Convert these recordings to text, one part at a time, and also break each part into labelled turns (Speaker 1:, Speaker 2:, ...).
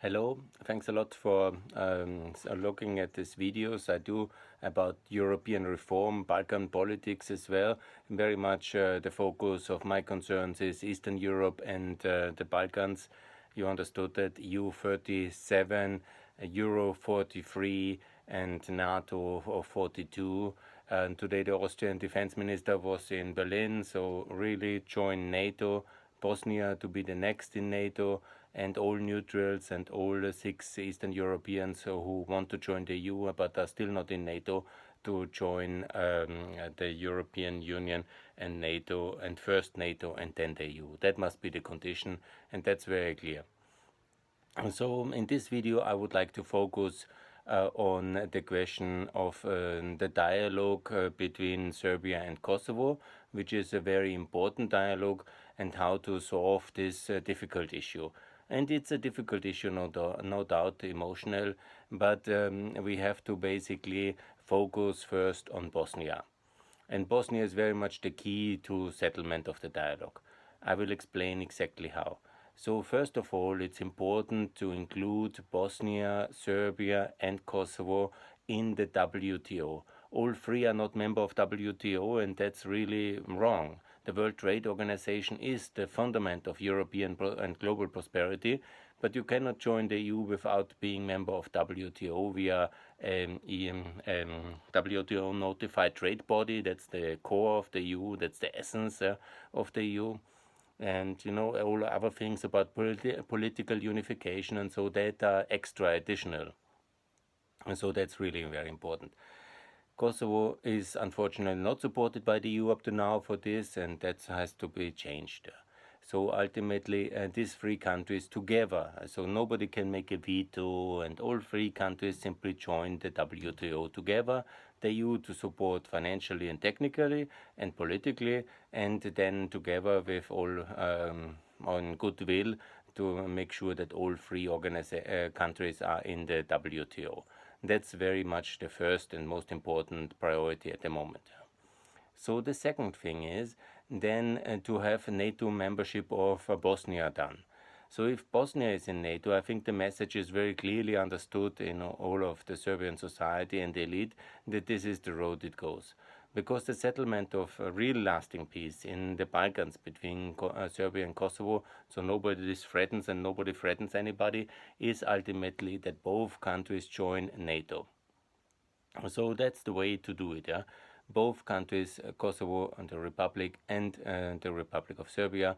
Speaker 1: Hello, thanks a lot for looking at these videos I do about European reform, Balkan politics as well. Very much the focus of my concerns is Eastern Europe and the Balkans. You understood that EU 37, Euro 43, and NATO of 42. And today the Austrian defense minister was in Berlin, so really join NATO. Bosnia to be the next in NATO, and all neutrals and all the 6 Eastern Europeans who want to join the EU but are still not in NATO to join the European Union and NATO, and first NATO and then the EU. That must be the condition, and that's very clear. So in this video I would like to focus on the question of the dialogue between Serbia and Kosovo, which is a very important dialogue, and how to solve this difficult issue. And it's a difficult issue, no doubt, emotional, but we have to basically focus first on Bosnia. And Bosnia is very much the key to settlement of the dialogue. I will explain exactly how. So first of all, it's important to include Bosnia, Serbia and Kosovo in the WTO. All three are not member of WTO, and that's really wrong. The World Trade Organization is the fundament of European and global prosperity, but you cannot join the EU without being member of WTO. We are WTO notified trade body. That's the core of the EU. That's the essence of the EU. And all other things about political unification and so that are extra additional. And so that's really very important. Kosovo is unfortunately not supported by the EU up to now for this, and that has to be changed. So ultimately, these 3 countries together, so nobody can make a veto, and all 3 countries simply join the WTO together, the EU to support financially and technically and politically, and then together with all on goodwill to make sure that all 3 countries are in the WTO. That's very much the first and most important priority at the moment. So the second thing is then to have NATO membership of Bosnia done. So if Bosnia is in NATO, I think the message is very clearly understood in all of the Serbian society and the elite that this is the road it goes. Because the settlement of a real lasting peace in the Balkans between Serbia and Kosovo, so nobody threatens and nobody threatens anybody, is ultimately that both countries join NATO. So that's the way to do it. Yeah? Both countries, Kosovo and the Republic of Serbia,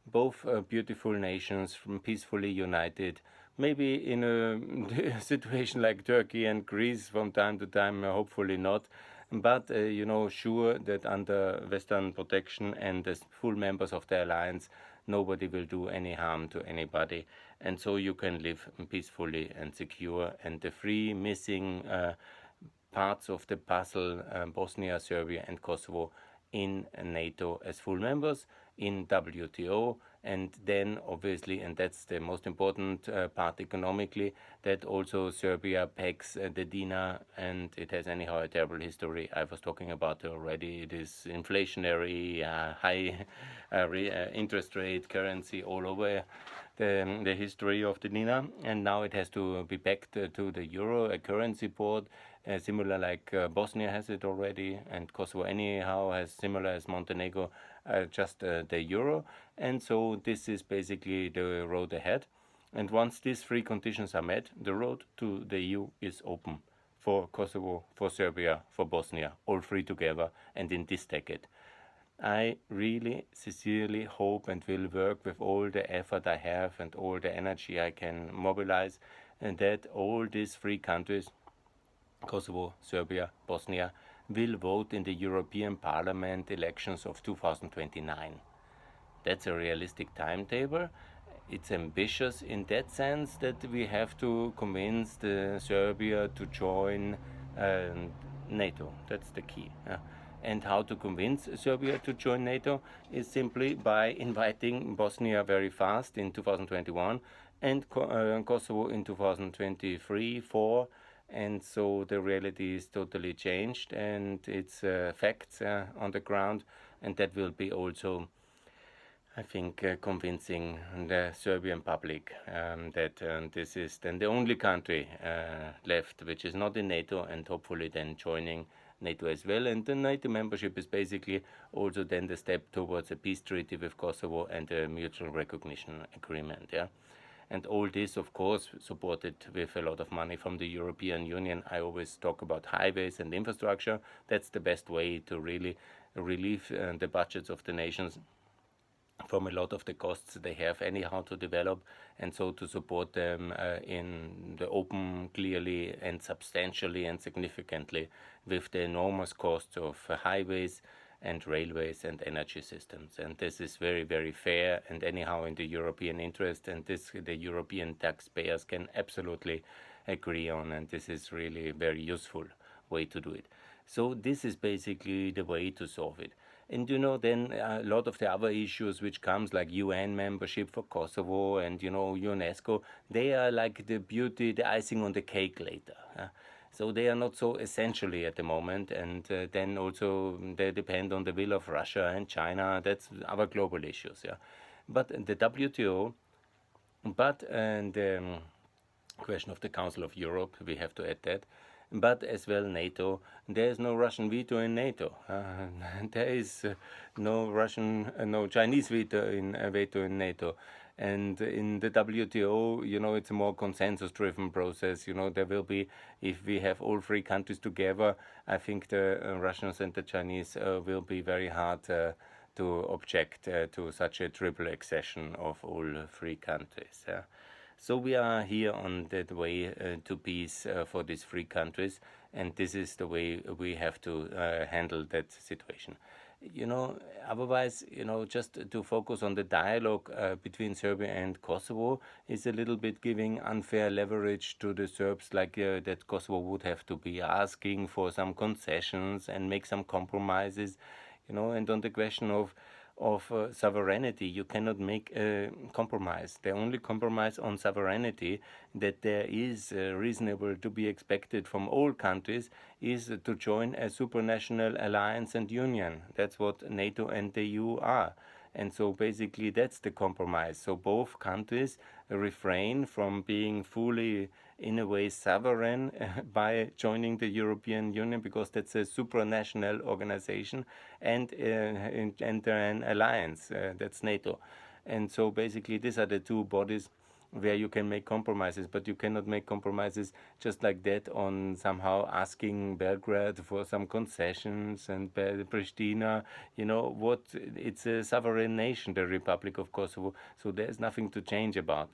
Speaker 1: both beautiful nations, peacefully united. Maybe in a situation like Turkey and Greece from time to time, hopefully not. But, sure that under Western protection and as full members of the alliance, nobody will do any harm to anybody. And so you can live peacefully and secure. And the 3 missing parts of the puzzle, Bosnia, Serbia and Kosovo, in NATO as full members, in WTO, and then obviously, and that's the most important part economically, that also Serbia pegs the Dinar, and it has anyhow a terrible history. I was talking about it already. It is inflationary, high interest rate currency all over the history of the Dinar, and now it has to be pegged to the euro, a currency board, similar like Bosnia has it already, and Kosovo anyhow has similar as Montenegro, just the euro. And so this is basically the road ahead. And once these 3 conditions are met, the road to the EU is open for Kosovo, for Serbia, for Bosnia, all 3 together, and in this decade. I really sincerely hope and will work with all the effort I have and all the energy I can mobilize, and that all these 3 countries, Kosovo, Serbia, Bosnia, will vote in the European Parliament elections of 2029. That's a realistic timetable. It's ambitious in that sense that we have to convince Serbia to join NATO. That's the key. And how to convince Serbia to join NATO is simply by inviting Bosnia very fast in 2021 and Kosovo in 2023-4. And so the reality is totally changed, and it's facts on the ground, and that will be also I think convincing the Serbian public that this is then the only country left which is not in NATO, and hopefully then joining NATO as well. And the NATO membership is basically also then the step towards a peace treaty with Kosovo and a mutual recognition agreement. Yeah. And all this, of course, supported with a lot of money from the European Union. I always talk about highways and infrastructure. That's the best way to really relieve the budgets of the nations from a lot of the costs they have anyhow to develop, and so to support them in the open, clearly and substantially and significantly with the enormous costs of highways and railways and energy systems. And this is very, very fair and anyhow in the European interest, and this the European taxpayers can absolutely agree on, and this is really a very useful way to do it. So this is basically the way to solve it. And then a lot of the other issues which comes like UN membership for Kosovo and UNESCO, they are like the beauty, the icing on the cake later. So they are not so essentially at the moment, and then also they depend on the will of Russia and China. That's our global issues, yeah. But the WTO, and the question of the Council of Europe, we have to add that, but as well NATO. There is no Russian veto in NATO. There is no Chinese veto in NATO. And in the WTO, it's a more consensus-driven process. There will be, if we have all three countries together, I think the Russians and the Chinese will be very hard to object to such a triple accession of all three countries. So we are here on that way to peace for these three countries, and this is the way we have to handle that situation. Otherwise, just to focus on the dialogue between Serbia and Kosovo is a little bit giving unfair leverage to the Serbs, like that Kosovo would have to be asking for some concessions and make some compromises, and on the question of sovereignty, you cannot make a compromise. The only compromise on sovereignty that there is reasonable to be expected from all countries is to join a supranational alliance and union. That's what NATO and the EU are. And so basically that's the compromise. So both countries refrain from being fully, in a way, sovereign by joining the European Union, because that's a supranational organization, and enter an alliance, that's NATO. And so basically these are the two bodies where you can make compromises, but you cannot make compromises just like that on somehow asking Belgrade for some concessions and Pristina, what, it's a sovereign nation, the Republic of Kosovo, so there's nothing to change about.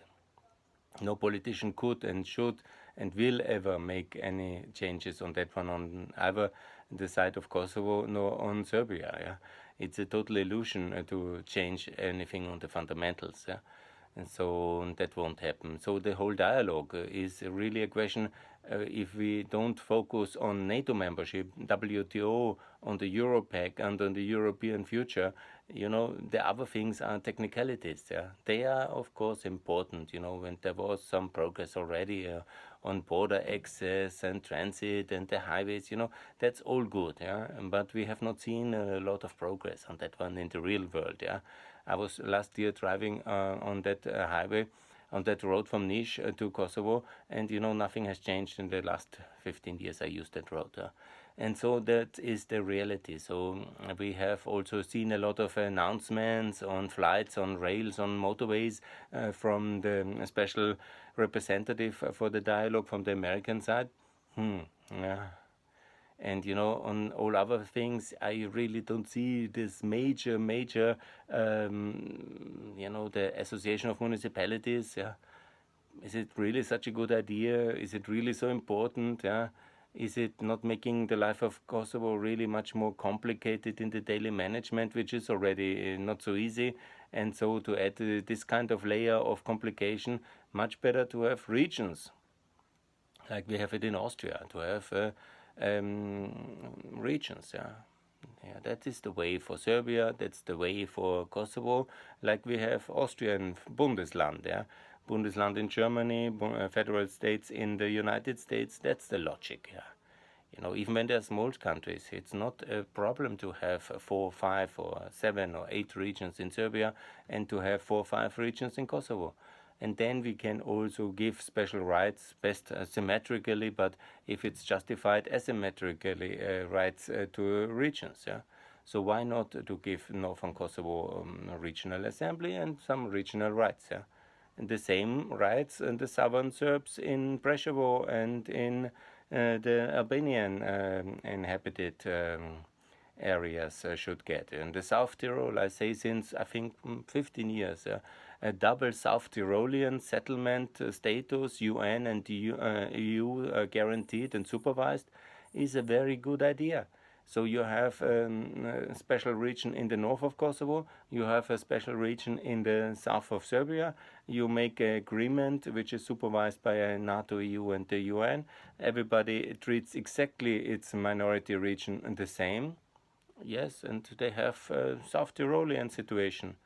Speaker 1: No politician could and should and will ever make any changes on that one, on either the side of Kosovo nor on Serbia. Yeah? It's a total illusion to change anything on the fundamentals. Yeah? And so that won't happen. So the whole dialogue is really a question, if we don't focus on NATO membership, WTO, on the Europac and on the European future, the other things are technicalities. Yeah? They are, of course, important, when there was some progress already on border access and transit and the highways, that's all good. Yeah? But we have not seen a lot of progress on that one in the real world. Yeah? I was last year driving on that highway, on that road from Niš to Kosovo, and nothing has changed in the last 15 years I used that road. And so that is the reality. So we have also seen a lot of announcements on flights, on rails, on motorways from the special representative for the dialogue from the American side. Yeah. And on all other things, I really don't see this major, the Association of Municipalities. Yeah, is it really such a good idea? Is it really so important? Yeah, is it not making the life of Kosovo really much more complicated in the daily management, which is already not so easy? And so to add this kind of layer of complication, much better to have regions, like we have it in Austria, to have regions. Yeah, that is the way for Serbia. That's the way for Kosovo. Like we have Austrian Bundesland. Yeah, Bundesland in Germany, federal states in the United States. That's the logic. Yeah, Even when they're small countries, it's not a problem to have 4, 5, or 7 or 8 regions in Serbia and to have 4 or 5 regions in Kosovo. And then we can also give special rights, best symmetrically, but if it's justified asymmetrically, rights to regions. Yeah? So why not to give Northern Kosovo a regional assembly and some regional rights? Yeah? And the same rights and the southern Serbs in Preševo and in the Albanian inhabited areas should get. In the South Tyrol, I say since I think 15 years, a double South Tyrolean settlement status, UN and EU guaranteed and supervised, is a very good idea. So you have a special region in the north of Kosovo, you have a special region in the south of Serbia, you make an agreement which is supervised by a NATO, EU and the UN. Everybody treats exactly its minority region the same. Yes, and they have a South Tyrolean situation.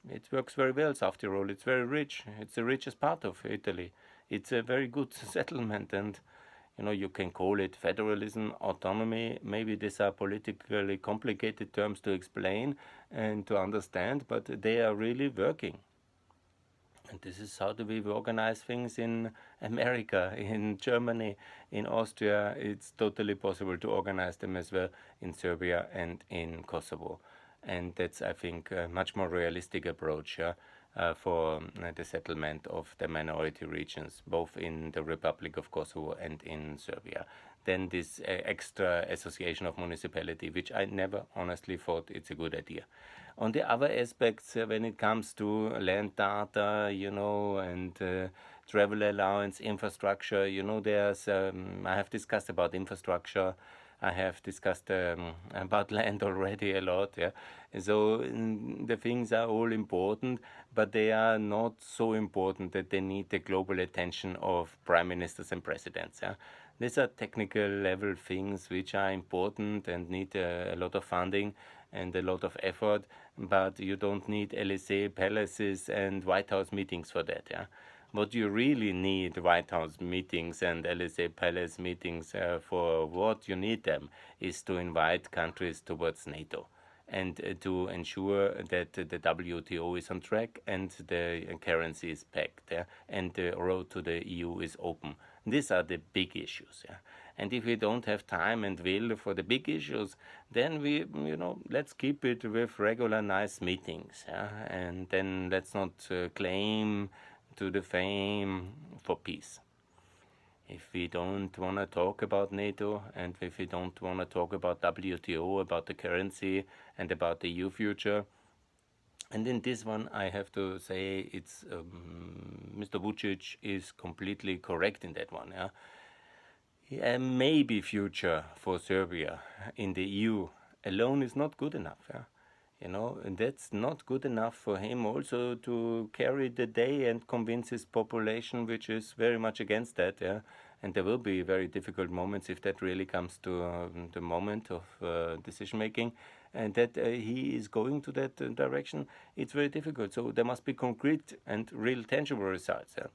Speaker 1: It works very well, South Tyrol. It's very rich. It's the richest part of Italy. It's a very good settlement, and you can call it federalism, autonomy. Maybe these are politically complicated terms to explain and to understand, but they are really working. And this is how do we organize things in America, in Germany, in Austria. It's totally possible to organize them as well in Serbia and in Kosovo. And that's, I think, a much more realistic approach. Yeah? For the settlement of the minority regions, both in the Republic of Kosovo and in Serbia. Then this extra association of municipality, which I never honestly thought it's a good idea. On the other aspects, when it comes to land data, and travel allowance, infrastructure, there's, I have discussed about infrastructure. I have discussed about land already a lot. Yeah, so the things are all important, but they are not so important that they need the global attention of prime ministers and presidents. Yeah, these are technical level things which are important and need a lot of funding and a lot of effort, but you don't need LSA palaces and White House meetings for that. Yeah. What you really need White House meetings and LSA Palace meetings for what you need them is to invite countries towards NATO and to ensure that the WTO is on track and the currency is pegged, and the road to the EU is open. These are the big issues. Yeah? And if we don't have time and will for the big issues, then we, let's keep it with regular nice meetings. Yeah? And then let's not claim to the fame for peace. If we don't want to talk about NATO and if we don't want to talk about WTO, about the currency and about the EU future, and in this one I have to say it's Mr. Vucic is completely correct in that one. Yeah? Maybe future for Serbia in the EU alone is not good enough. Yeah? And that's not good enough for him also to carry the day and convince his population, which is very much against that. Yeah, and there will be very difficult moments if that really comes to the moment of decision making, and that he is going to that direction. It's very difficult. So there must be concrete and real tangible results. Yeah?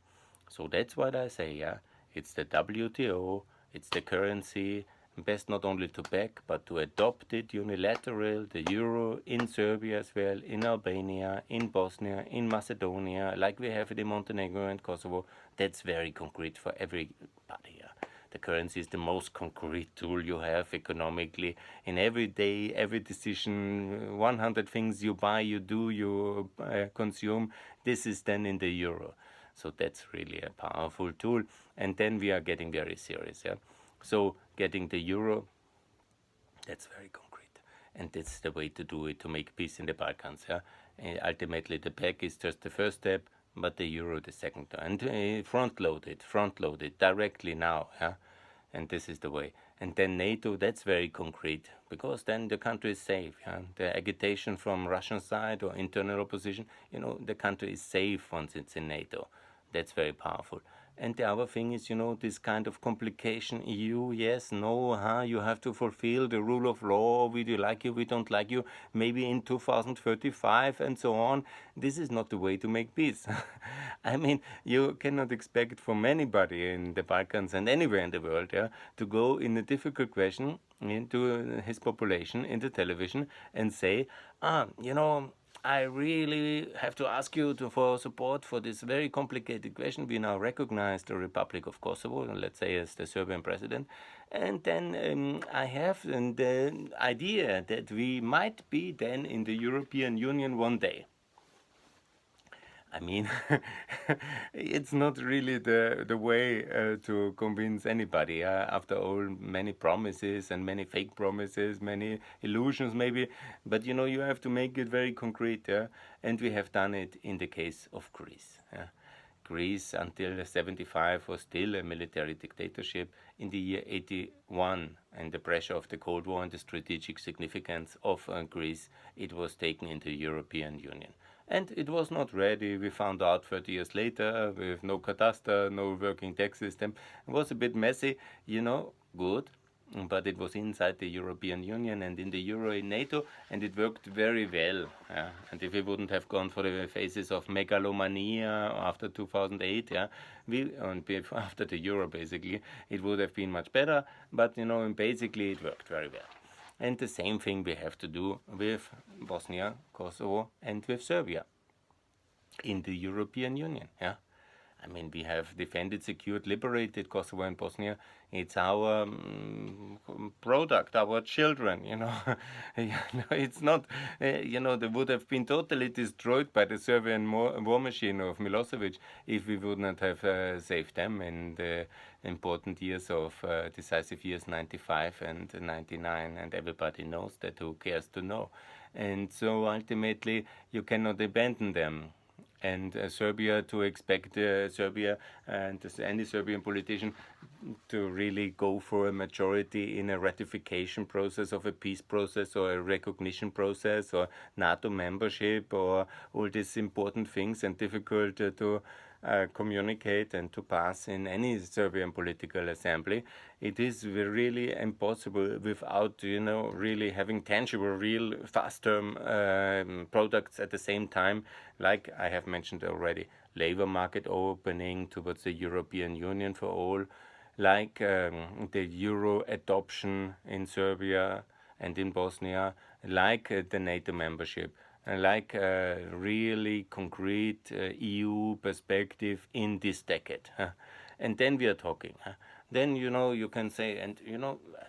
Speaker 1: So that's what I say. Yeah, it's the WTO, it's the currency. Best not only to back, but to adopt it unilateral, the euro in Serbia as well, in Albania, in Bosnia, in Macedonia, like we have it in Montenegro and Kosovo. That's very concrete for everybody. Yeah. The currency is the most concrete tool you have economically. In every day, every decision, 100 things you buy, you do, you consume, this is then in the euro. So that's really a powerful tool. And then we are getting very serious. Yeah. So getting the euro, that's very concrete. And that's the way to do it, to make peace in the Balkans. Yeah? And ultimately, the PEC is just the first step, but the euro the second. And front-load it directly now. Yeah? And this is the way. And then NATO, that's very concrete, because then the country is safe. Yeah? The agitation from Russian side or internal opposition, the country is safe once it's in NATO. That's very powerful. And the other thing is, this kind of complication, EU, yes, no, you have to fulfill the rule of law, we do like you, we don't like you, maybe in 2035 and so on. This is not the way to make peace. I mean, you cannot expect from anybody in the Balkans and anywhere in the world, to go in a difficult question into his population in the television and say, I really have to ask you for support for this very complicated question. We now recognize the Republic of Kosovo, let's say, as the Serbian president. And then I have the idea that we might be then in the European Union one day. I mean, it's not really the way to convince anybody. After all, many promises and many fake promises, many illusions maybe, but you have to make it very concrete. And we have done it in the case of Greece. Greece until 75 was still a military dictatorship. In the year 81, and the pressure of the Cold War and the strategic significance of Greece, it was taken into the European Union. And it was not ready. We found out 30 years later with no cadastre, no working tax system. It was a bit messy, good, but it was inside the European Union and in the Euro in NATO, and it worked very well. And if we wouldn't have gone for the phases of megalomania after 2008, after the Euro basically, it would have been much better. But basically it worked very well. And the same thing we have to do with Bosnia, Kosovo, and with Serbia in the European Union. I mean, we have defended, secured, liberated Kosovo and Bosnia. It's our product, our children, It's not, they would have been totally destroyed by the Serbian war machine of Milosevic if we would not have saved them in the important years of decisive years 95 and 99. And everybody knows that, who cares to know. And so ultimately, you cannot abandon them. And Serbia, to expect Serbia and any Serbian politician to really go for a majority in a ratification process of a peace process or a recognition process or NATO membership or all these important things and difficult to communicate and to pass in any Serbian political assembly, it is really impossible without, really having tangible, real, fast-term products at the same time, like I have mentioned already, labor market opening towards the European Union for all, like the Euro adoption in Serbia and in Bosnia, like the NATO membership, like a really concrete EU perspective in this decade. And then we are talking. Then, you can say, and,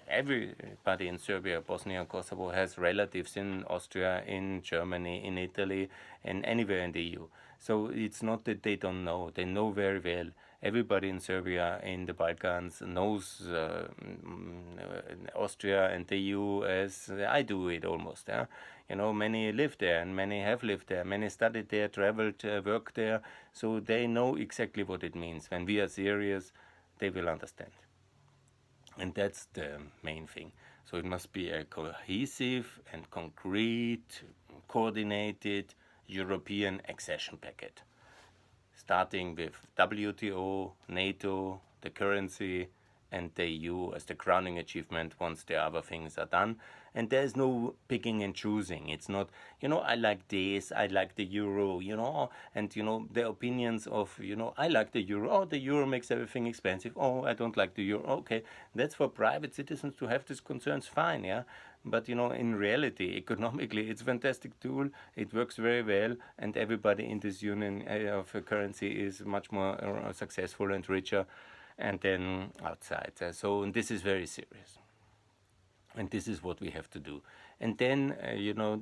Speaker 1: everybody in Serbia, Bosnia, Kosovo has relatives in Austria, in Germany, in Italy, and anywhere in the EU. So it's not that they don't know. They know very well. Everybody in Serbia, in the Balkans, knows Austria and the EU as I do it almost. Many live there and many have lived there. Many studied there, traveled, worked there. So they know exactly what it means. When we are serious, they will understand. And that's the main thing. So it must be a cohesive and concrete, coordinated European accession packet, starting with WTO, NATO, the currency, and the EU as the crowning achievement once the other things are done. And there's no picking and choosing. It's not, I like this, I like the euro, and, the opinions of, I like the euro. Oh, the euro makes everything expensive. Oh, I don't like the euro. Okay, that's for private citizens to have these concerns, fine, But, in reality, economically, it's a fantastic tool. It works very well, and everybody in this union of currency is much more successful and richer and then outside. So this is very serious. And this is what we have to do. And then,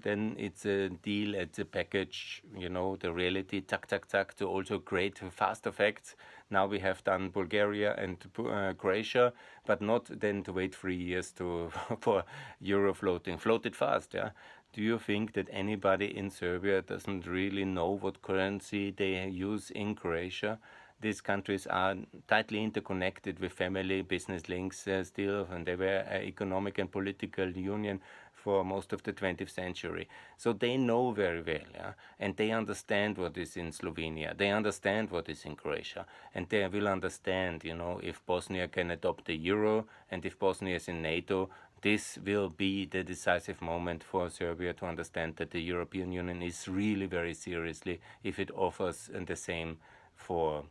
Speaker 1: then it's a deal, it's a package, the reality, tuck, to also create fast effects. Now we have done Bulgaria and Croatia, but not then to wait 3 years for euro floating. Float it fast, Do you think that anybody in Serbia doesn't really know what currency they use in Croatia? These countries are tightly interconnected with family business links still, and they were an economic and political union for most of the 20th century. So they know very well, yeah? And they understand what is in Slovenia. They understand what is in Croatia. And they will understand, if Bosnia can adopt the euro and if Bosnia is in NATO, this will be the decisive moment for Serbia to understand that the European Union is really very seriously if it offers the same for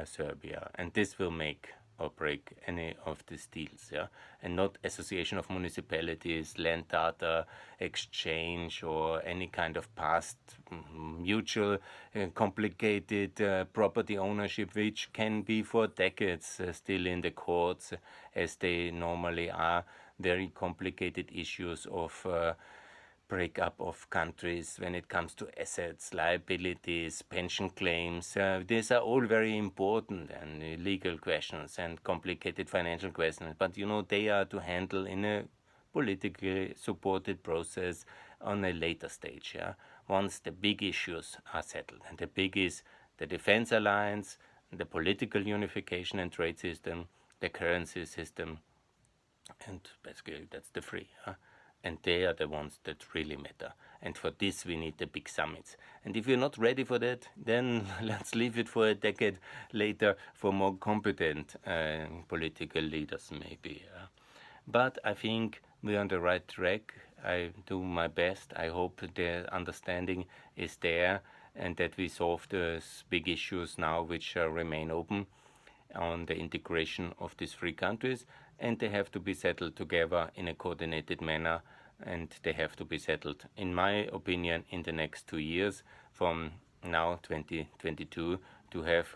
Speaker 1: Serbia. And this will make or break any of these deals, yeah, and not association of municipalities, land data exchange, or any kind of past mutual complicated property ownership, which can be for decades still in the courts, as they normally are. Very complicated issues of breakup of countries when it comes to assets, liabilities, pension claims. These are all very important and legal questions and complicated financial questions. But they are to handle in a politically supported process on a later stage. Yeah? Once the big issues are settled, and the big is the defense alliance, the political unification and trade system, the currency system, and basically that's the three. And they are the ones that really matter. And for this, we need the big summits. And if we're not ready for that, then let's leave it for a decade later for more competent political leaders, maybe. But I think we're on the right track. I do my best. I hope the understanding is there and that we solve those big issues now which remain open on the integration of these three countries, and they have to be settled together in a coordinated manner, and they have to be settled, in my opinion, in the next 2 years from now 2022 to have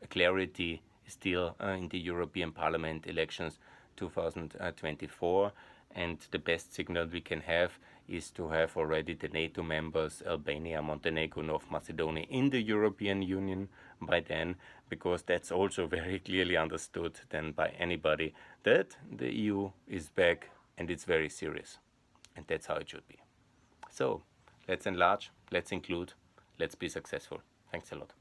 Speaker 1: clarity still in the European Parliament elections 2024. And the best signal we can have is to have already the NATO members, Albania, Montenegro, North Macedonia, in the European Union by then, because that's also very clearly understood then by anybody that the EU is back and it's very serious. And that's how it should be. So let's enlarge, let's include, let's be successful. Thanks a lot.